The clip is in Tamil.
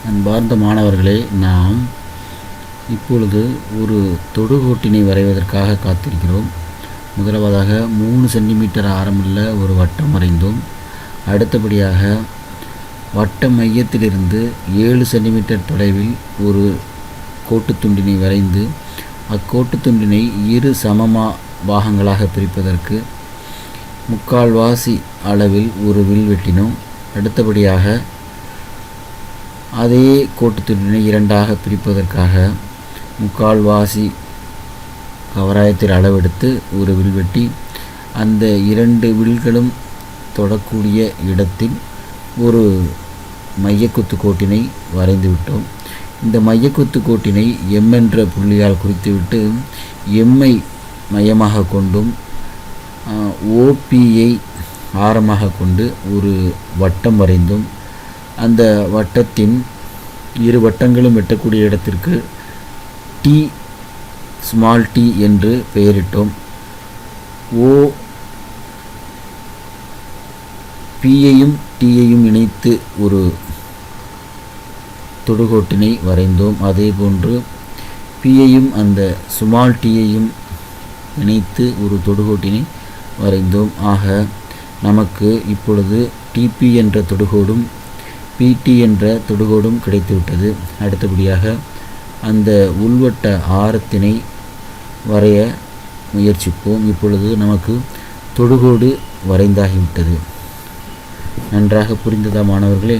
அன்பார்ந்த மாணவர்களே, நாம் இப்பொழுது ஒரு தொடுகோட்டினை வரைவதற்காக காத்திருக்கிறோம். முதலாவதாக 3 சென்டிமீட்டர் ஆரமுள்ள ஒரு வட்டம் வரைந்தோம். அடுத்தபடியாக வட்ட மையத்திலிருந்து 7 சென்டிமீட்டர் தொலைவில் ஒரு கோட்டுத்துண்டினை வரைந்து அக்கோட்டுத்துண்டினை இரு பாகங்களாக பிரிப்பதற்கு 3/4 அளவில் ஒரு வில் வெட்டினோம். அடுத்தபடியாக அதே கோட்டுத்துண்டினை 2ஆக பிரிப்பதற்காக 3/4 கவராயத்தில் அளவெடுத்து ஒரு வில் வெட்டி அந்த 2 வில்களும் தொடக்கூடிய இடத்தில் ஒரு மையக்குத்து கோட்டினை வரைந்து விட்டோம். இந்த மையக்குத்து கோட்டினை எம் என்ற புள்ளியால் குறித்துவிட்டு எம்ஐ மையமாக கொண்டும் ஓபியை ஆரமாக கொண்டு ஒரு வட்டம் வரைந்தோம். அந்த வட்டத்தின் இரு வட்டங்களும் வெட்டக்கூடிய இடத்திற்கு டி ஸ்மால் டி என்று பெயரிட்டோம். ஓ பியையும் டியையும் இணைத்து ஒரு தொடுகோட்டினை வரைந்தோம். அதேபோன்று பியையும் அந்த ஸ்மால் டியையும் இணைத்து ஒரு தொடுகோட்டினை வரைந்தோம். ஆக நமக்கு இப்பொழுது டிபி என்ற தொடுகோடும் பிடி என்ற தொடுகோடும் கிடைத்துவிட்டது. அடுத்தபடியாக அந்த உள்வட்ட ஆரத்தினை வரைய முயற்சிப்போம். இப்பொழுது நமக்கு தொடுகோடு வரைந்தாகிவிட்டது. நன்றாக புரிந்ததா மாணவர்களே?